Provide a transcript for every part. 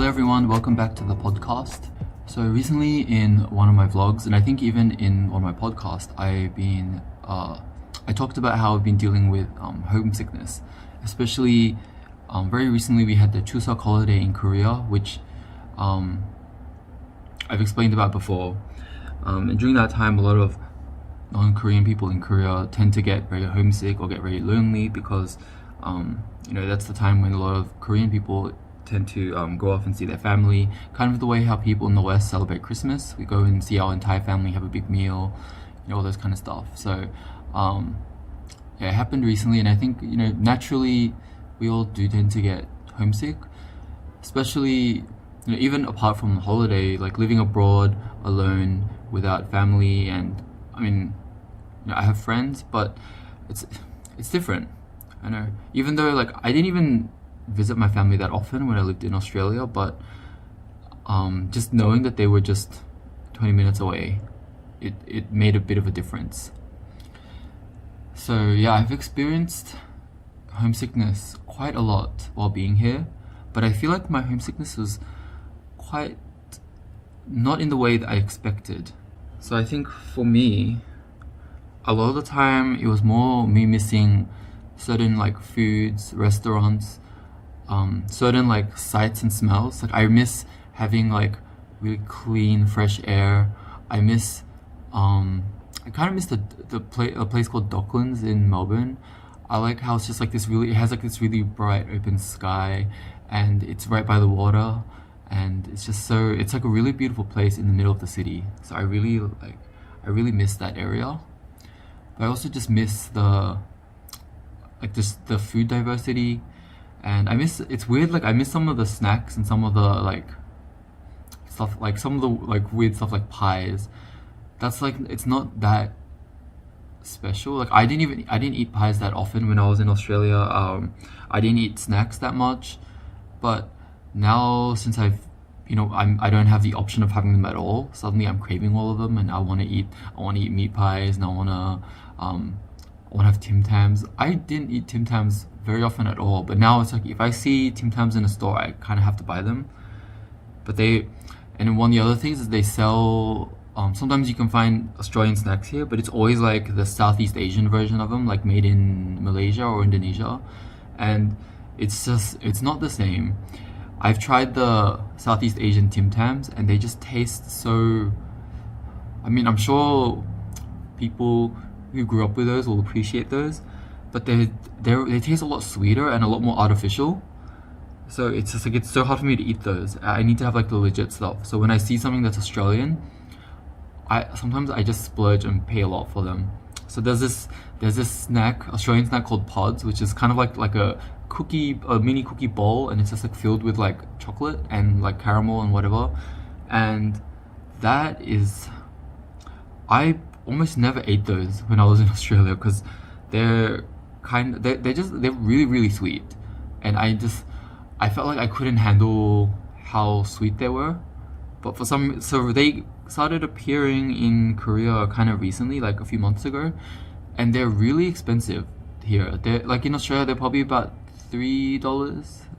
Hello everyone, welcome back to the podcast. So recently in one of my vlogs, and I think even in one of my podcasts, I talked about how I've been dealing with homesickness. Especially very recently we had the Chuseok holiday in Korea, which I've explained about before. And during that time, a lot of non-Korean people in Korea tend to get very homesick or get very lonely because that's the time when a lot of Korean people tend to go off and see their family, kind of the way how people in the West celebrate Christmas. We go and see our entire family, have a big meal, all those kind of stuff. So it happened recently, and I think naturally we all do tend to get homesick, especially even apart from the holiday, like living abroad alone without family. And I mean, I have friends, but it's different. I know, even though like I didn't even visit my family that often when I lived in Australia, but just knowing that they were just 20 minutes away, it made a bit of a difference. So yeah, I've experienced homesickness quite a lot while being here, but I feel like my homesickness was quite not in the way that I expected. So I think for me, a lot of the time it was more me missing certain like foods, restaurants, certain like sights and smells. Like I miss having like really clean, fresh air. I miss I kind of miss a place called Docklands in Melbourne. I like how it's just like it has like this really bright open sky, and it's right by the water, and it's like a really beautiful place in the middle of the city. So I really miss that area. But I also just miss the food diversity. And it's weird, like I miss some of the snacks and some of the like stuff, like some of the like weird stuff like pies. That's like, it's not that special. Like I didn't eat pies that often when I was in Australia. I didn't eat snacks that much, but now since I don't have the option of having them at all, suddenly I'm craving all of them, and I want to eat meat pies, and I want to have Tim Tams. I didn't eat Tim Tams very often at all, but now it's like if I see Tim Tams in a store, I kind of have to buy them. And one of the other things is they sell, sometimes you can find Australian snacks here, but it's always like the Southeast Asian version of them, like made in Malaysia or Indonesia, and it's not the same. I've tried the Southeast Asian Tim Tams, and they just taste so, I mean, I'm sure people who grew up with those will appreciate those, but they taste a lot sweeter and a lot more artificial. So it's just like, it's so hard for me to eat those. I need to have like the legit stuff. So when I see something that's Australian, sometimes I just splurge and pay a lot for them. So there's this Australian snack called Pods, which is kind of like a mini cookie bowl, and it's just like filled with like chocolate and like caramel and whatever. And that is, I almost never ate those when I was in Australia because they're really, really sweet, and I felt like I couldn't handle how sweet they were. But so they started appearing in Korea kind of recently, like a few months ago, and they're really expensive here. They're like in Australia, they're probably about $3,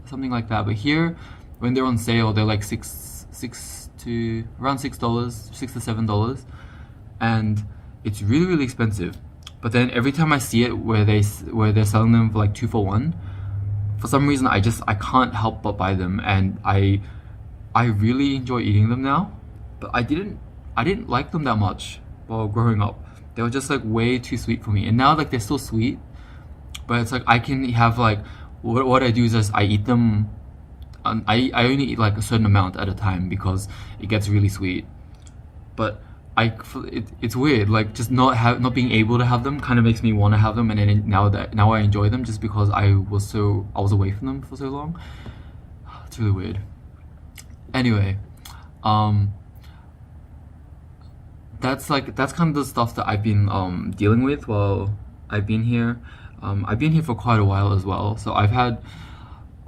something like that. But here, when they're on sale, they're like around $6, $6 to $7, and it's really, really expensive. But then every time I see it where they're selling them for like 2 for 1, for some reason I can't help but buy them, and I really enjoy eating them now. But I didn't like them that much while growing up. They were just like way too sweet for me, and now like they're still sweet, but it's like I can have like what I do is I eat them. I only eat like a certain amount at a time because it gets really sweet. But it's weird, like just not being able to have them kind of makes me want to have them, and then now I enjoy them just because I was away from them for so long. It's really weird. Anyway, that's kind of the stuff that I've been dealing with while I've been here. I've been here for quite a while as well, so I've had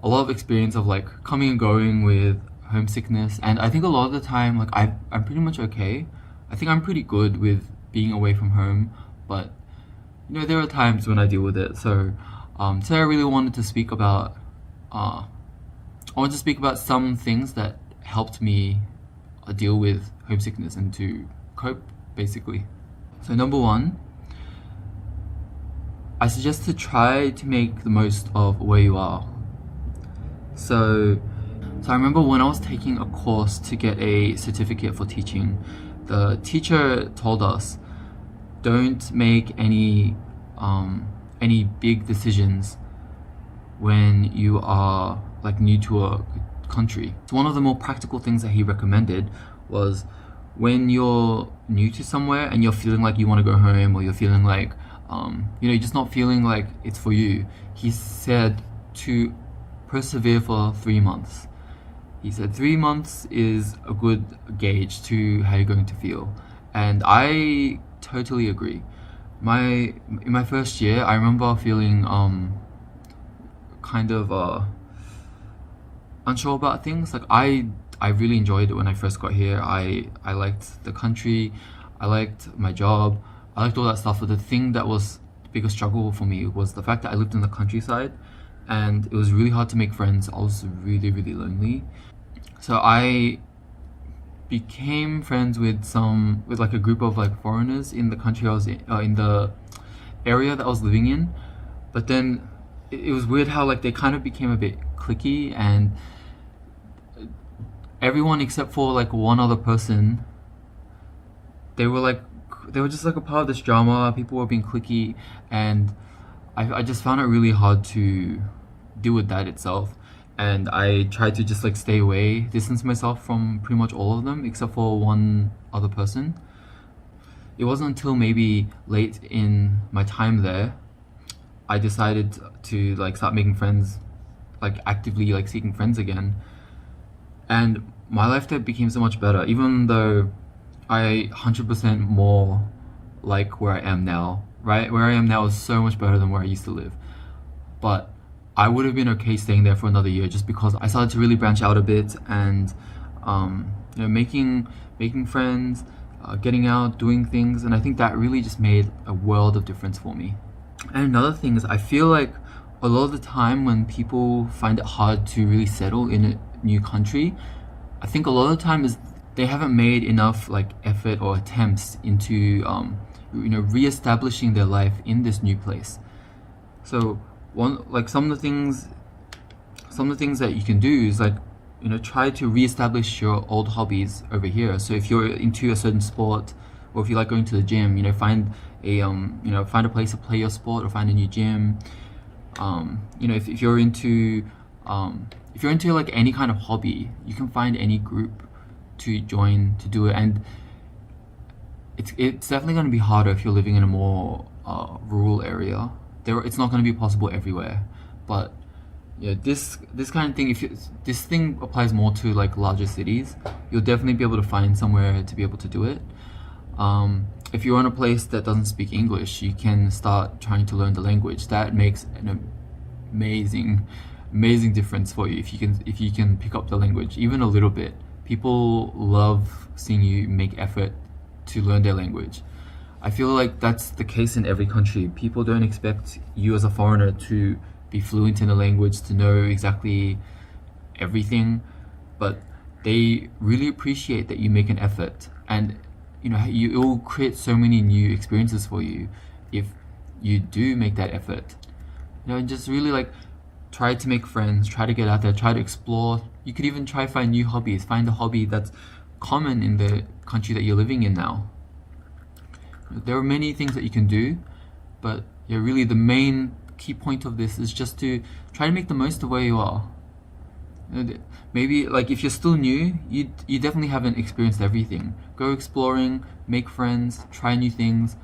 a lot of experience of like coming and going with homesickness, and I think a lot of the time like I'm pretty much okay. I think I'm pretty good with being away from home, but there are times when I deal with it. So today I really wanted to speak about I want to speak about some things that helped me deal with homesickness and to cope, basically. So number one, I suggest to try to make the most of where you are. So I remember when I was taking a course to get a certificate for teaching, the teacher told us, don't make any big decisions when you are like new to a country. So one of the more practical things that he recommended was when you're new to somewhere and you're feeling like you want to go home, or you're feeling like you're just not feeling like it's for you, he said to persevere for 3 months. He said 3 months is a good gauge to how you're going to feel, and I totally agree. In my first year, I remember feeling kind of unsure about things. Like I really enjoyed it when I first got here. I liked the country, I liked my job, I liked all that stuff. But the thing that was the biggest struggle for me was the fact that I lived in the countryside, and it was really hard to make friends. I was really, really lonely. So I became friends with like a group of like foreigners in the country I was in the area that I was living in. But then it was weird how like they kind of became a bit cliquey, and everyone except for like one other person, they were just like a part of this drama. People were being cliquey, and I just found it really hard to deal with that itself. And I tried to just like stay away, distance myself from pretty much all of them except for one other person. It wasn't until maybe late in my time there I decided to like start making friends, like actively like seeking friends again. And my life there became so much better, even though I 100% more like where I am now, right? Where I am now is so much better than where I used to live. But I would have been okay staying there for another year, just because I started to really branch out a bit and making friends, getting out, doing things, and I think that really just made a world of difference for me. And another thing is, I feel like a lot of the time when people find it hard to really settle in a new country, I think a lot of the time is they haven't made enough like effort or attempts into reestablishing their life in this new place. So some of the things that you can do is like try to reestablish your old hobbies over here. So if you're into a certain sport, or if you like going to the gym, find a place to play your sport, or find a new gym. If you're into like any kind of hobby, you can find any group to join to do it. And it's definitely going to be harder if you're living in a more rural area. It's not going to be possible everywhere, but this kind of thing, this thing applies more to like larger cities, you'll definitely be able to find somewhere to be able to do it. If you're in a place that doesn't speak English, you can start trying to learn the language. That makes an amazing difference for you if you can pick up the language even a little bit. People love seeing you make effort to learn their language. I feel like that's the case in every country. People don't expect you as a foreigner to be fluent in the language, to know exactly everything, but they really appreciate that you make an effort. And it will create so many new experiences for you if you do make that effort. Just really like try to make friends, try to get out there, try to explore. You could even try to find new hobbies, find a hobby that's common in the country that you're living in now. There are many things that you can do, but really the main key point of this is just to try to make the most of where you are. Maybe like if you're still new, you definitely haven't experienced everything. Go exploring, make friends, try new things.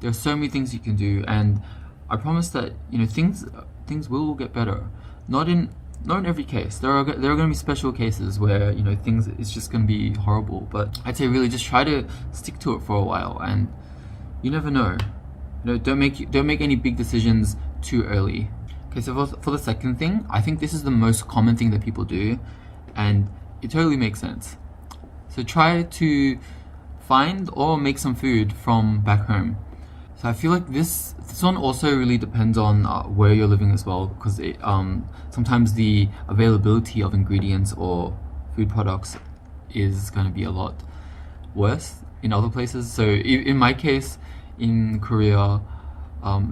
There are so many things you can do, and I promise that things will get better. Not in every case. There are going to be special cases where it's just going to be horrible. But I'd say really just try to stick to it for a while, and you never know. Don't make any big decisions too early. Okay, so for the second thing, I think this is the most common thing that people do, and it totally makes sense. So try to find or make some food from back home. So I feel like this one also really depends on where you're living as well, because sometimes the availability of ingredients or food products is going to be a lot worse in other places. So in my case, in Korea,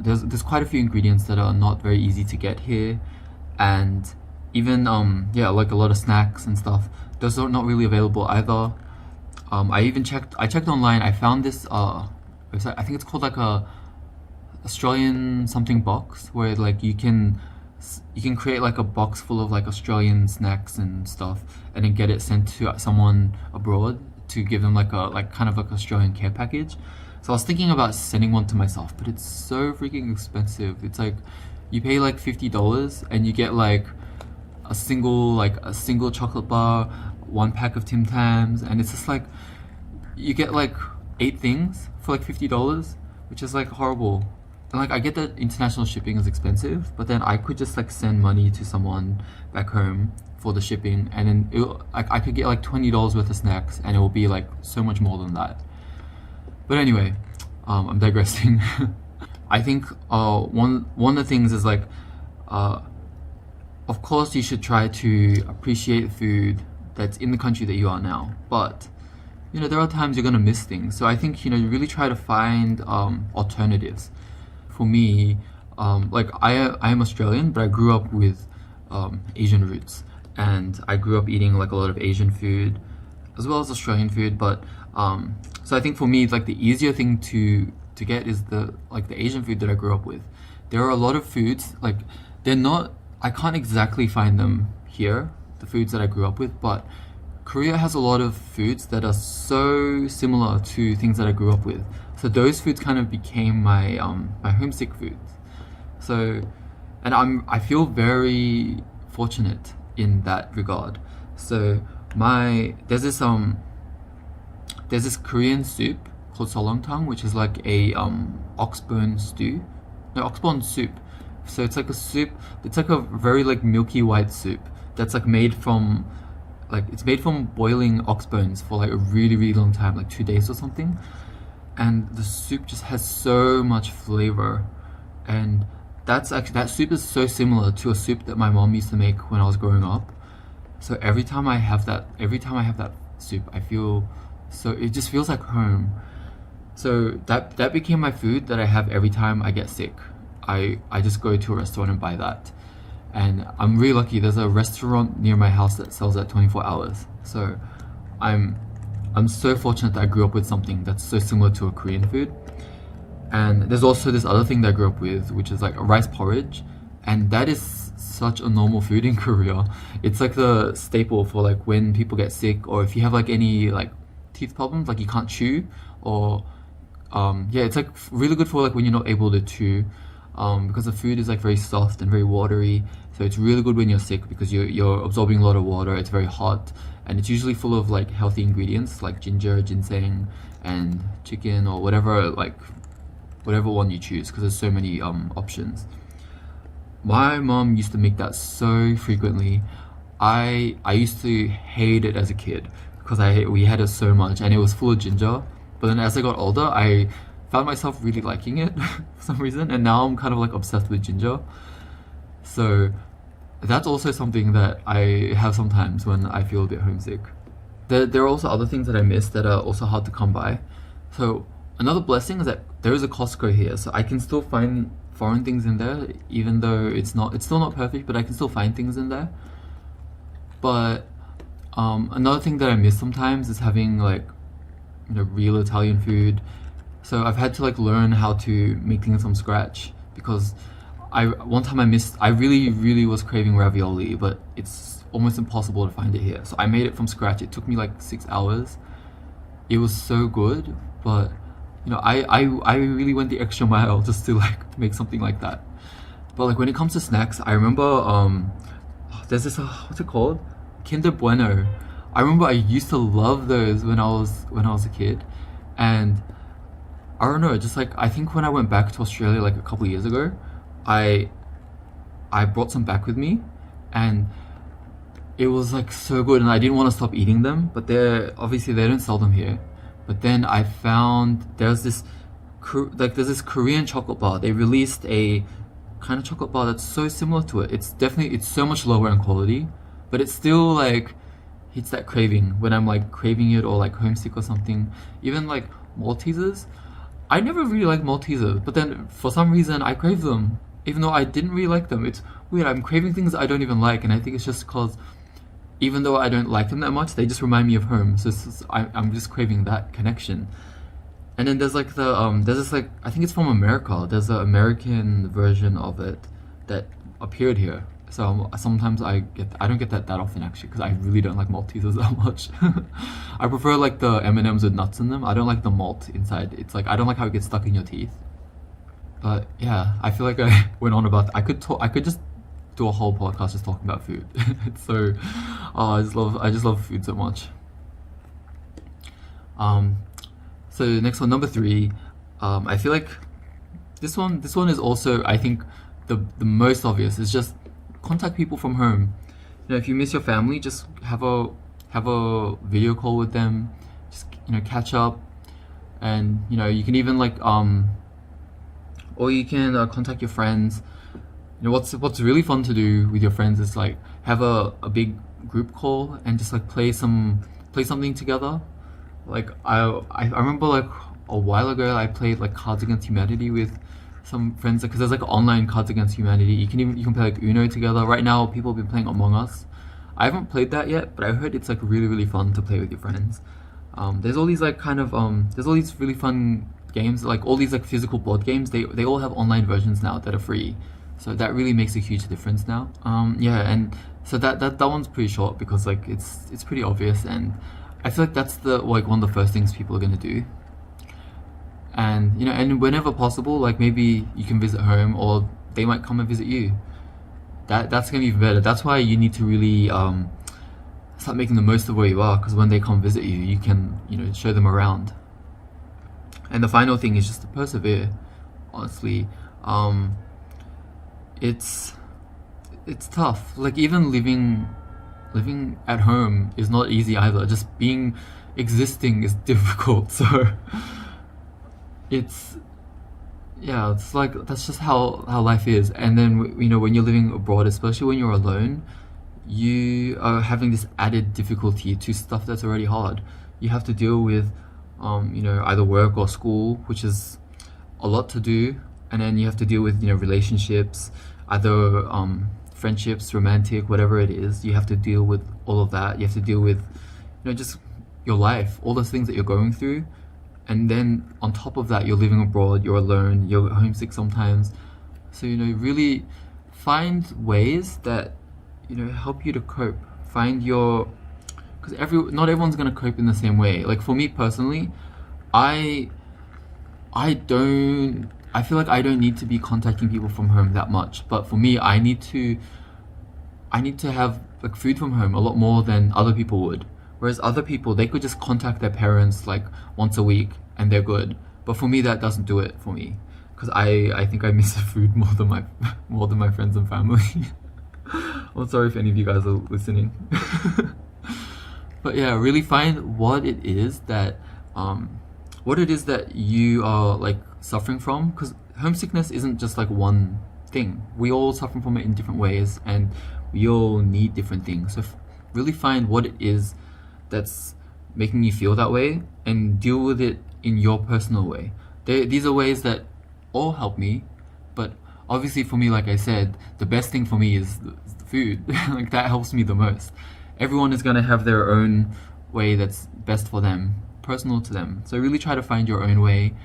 there's quite a few ingredients that are not very easy to get here, and even like a lot of snacks and stuff, those are not really available either. I checked online. I found this website. I think it's called like a Australian something box, where like you can create like a box full of like Australian snacks and stuff, and then get it sent to someone abroad to give them like a kind of like Australian care package. So I was thinking about sending one to myself, but it's so freaking expensive. It's like you pay like $50 and you get like a single chocolate bar, one pack of Tim Tams, and it's just like you get like 8 things for like $50, which is like horrible. And like I get that international shipping is expensive, but then I could just like send money to someone back home for the shipping, and then I could get like $20 worth of snacks, and it will be like so much more than that. But anyway, I'm digressing. I think one of the things is like, of course you should try to appreciate food that's in the country that you are now, but you know, there are times you're gonna miss things. So I think, you know, you really try to find alternatives. For me, like I am Australian, but I grew up with Asian roots, and I grew up eating like a lot of Asian food as well as Australian food. But so I think for me, like the easier thing to get is the Asian food that I grew up with. There are a lot of foods, like they're not, I can't exactly find them here, the foods that I grew up with, but Korea has a lot of foods that are so similar to things that I grew up with. So those foods kind of became my my homesick foods. So, and I feel very fortunate in that regard. So there's this Korean soup called solongtang, which is like a oxbone soup. So it's like a soup. It's like a very like milky white soup that's like made from boiling ox bones for like a really, really long time, like 2 days or something. And the soup just has so much flavor, and that soup is so similar to a soup that my mom used to make when I was growing up. So every time I have that soup, I feel so, it just feels like home. So that became my food that I have every time I get sick. I just go to a restaurant and buy that. And I'm really lucky, there's a restaurant near my house that sells that 24 hours. So I'm so fortunate that I grew up with something that's so similar to a Korean food. And there's also this other thing that I grew up with, which is like a rice porridge. And that is such a normal food in Korea. It's like the staple for like when people get sick, or if you have like any like teeth problems, like you can't chew, or it's like really good for like when you're not able to chew. Because the food is like very soft and very watery, so it's really good when you're sick because you're absorbing a lot of water. It's very hot, and it's usually full of like healthy ingredients like ginger, ginseng, and chicken, or whatever one you choose, because there's so many options. My mom used to make that so frequently. I used to hate it as a kid because we had it so much, and it was full of ginger. But then as I got older, I found myself really liking it for some reason, and now I'm kind of like obsessed with ginger. So that's also something that I have sometimes when I feel a bit homesick. There are also other things that I miss that are also hard to come by. So another blessing is that there is a Costco here, so I can still find foreign things in there, even though it's still not perfect, but I can still find things in there. But another thing that I miss sometimes is having like, you know, real Italian food. So I've had to like learn how to make things from scratch, because one time I really, really was craving ravioli, but it's almost impossible to find it here. So I made it from scratch. It took me like 6 hours. It was so good, but you know, I really went the extra mile just to like make something like that. But like when it comes to snacks, I remember there's this what's it called? Kinder Bueno. I remember I used to love those when I was a kid, and I don't know, just like I think when I went back to Australia like a couple of years ago, I brought some back with me, and it was like so good, and I didn't want to stop eating them. But obviously they don't sell them here. But then I found there's this like there's this Korean chocolate bar. They released a kind of chocolate bar that's so similar to it. It's so much lower in quality, but it's still like hits that craving when I'm like craving it or like homesick or something. Even like Maltesers, I never really liked Maltesers, but then for some reason I crave them, even though I didn't really like them. It's weird. I'm craving things I don't even like, and I think it's just because even though I don't like them that much, they just remind me of home. So I'm just craving that connection. And then there's like there's this like I think it's from America. There's an American version of it that appeared here. So sometimes I don't get that often actually because I really don't like Maltesers that much. I prefer like the M&Ms with nuts in them. I don't like the malt inside. It's like I don't like how it gets stuck in your teeth. But yeah, I feel like I went on about. I could just do a whole podcast just talking about food. It's so, I just love food so much. So next one, number 3. I feel like this one is also I think the most obvious. Is just contact people from home. You know, if you miss your family, just have a video call with them. Just catch up, and you can even like or you can contact your friends. What's really fun to do with your friends is like have a big group call and just like play something together. Like I remember like a while ago I played like Cards Against Humanity with some friends because there's like online Cards Against Humanity. You can play like Uno together. Right now people have been playing Among Us. I haven't played that yet, but I heard it's like really fun to play with your friends. There's all these like there's all these really fun games, like all these like physical board games. They all have online versions now that are free. So that really makes a huge difference now. Yeah, and so that one's pretty short because like it's pretty obvious, and I feel like that's one of the first things people are gonna do. And and whenever possible, like maybe you can visit home or they might come and visit you. That's gonna be even better. That's why you need to really start making the most of where you are, because when they come visit you, you can show them around. And the final thing is just to persevere. Honestly, it's tough. Like even living at home is not easy either. Just existing is difficult. So it's like that's just how life is. And then when you're living abroad, especially when you're alone, you are having this added difficulty to stuff that's already hard. You have to deal with either work or school, which is a lot to do, and then you have to deal with relationships, either friendships, romantic, whatever it is. You have to deal with all of that. You have to deal with just your life, all those things that you're going through. And then on top of that, you're living abroad, you're alone, you're homesick sometimes. So really find ways that help you to cope. Find because not everyone's gonna cope in the same way. Like for me personally, I feel like I don't need to be contacting people from home that much. But for me, I need to have like food from home a lot more than other people would. Whereas other people, they could just contact their parents like once a week and they're good. But for me, that doesn't do it for me, because I think I miss the food more than my friends and family. I'm sorry if any of you guys are listening. But yeah, really find what it is that you are like suffering from, because homesickness isn't just like one thing. We all suffer from it in different ways, and we all need different things. So really find what it is that's making you feel that way and deal with it in your personal way. These are ways that all help me, but obviously for me, like I said, the best thing for me is the food. Like that helps me the most. Everyone is going to have their own way that's best for them, personal to them. So really try to find your own way.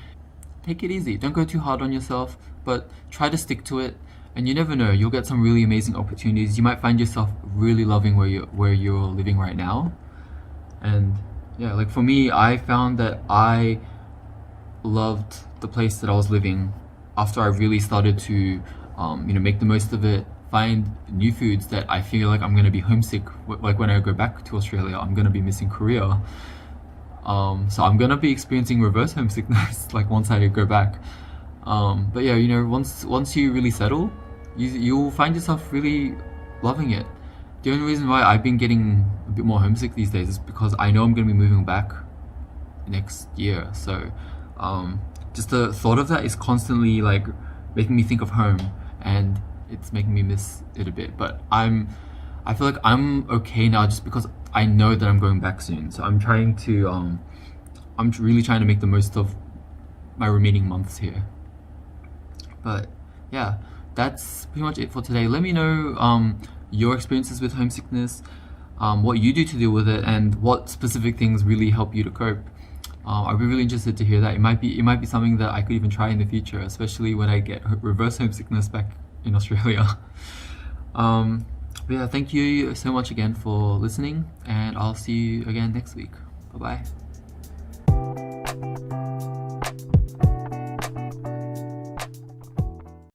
Take it easy. Don't go too hard on yourself, but try to stick to it. And you never know, you'll get some really amazing opportunities. You might find yourself really loving where you're living right now. And yeah, like for me, I found that I loved the place that I was living after I really started to make the most of it, find new foods that I feel like I'm going to be homesick. Like when I go back to Australia, I'm going to be missing Korea. So I'm going to be experiencing reverse homesickness like once I go back. But yeah, once you really settle, you'll find yourself really loving it. The only reason why I've been getting a bit more homesick these days is because I know I'm going to be moving back next year. So just the thought of that is constantly like making me think of home, and it's making me miss it a bit. But I feel like I'm okay now just because I know that I'm going back soon. So I'm trying to I'm really trying to make the most of my remaining months here. But yeah, that's pretty much it for today. Let me know your experiences with homesickness, what you do to deal with it, and what specific things really help you to cope. I'd be really interested to hear that. It might be something that I could even try in the future, especially when I get reverse homesickness back in Australia. But yeah, thank you so much again for listening, and I'll see you again next week. Bye bye.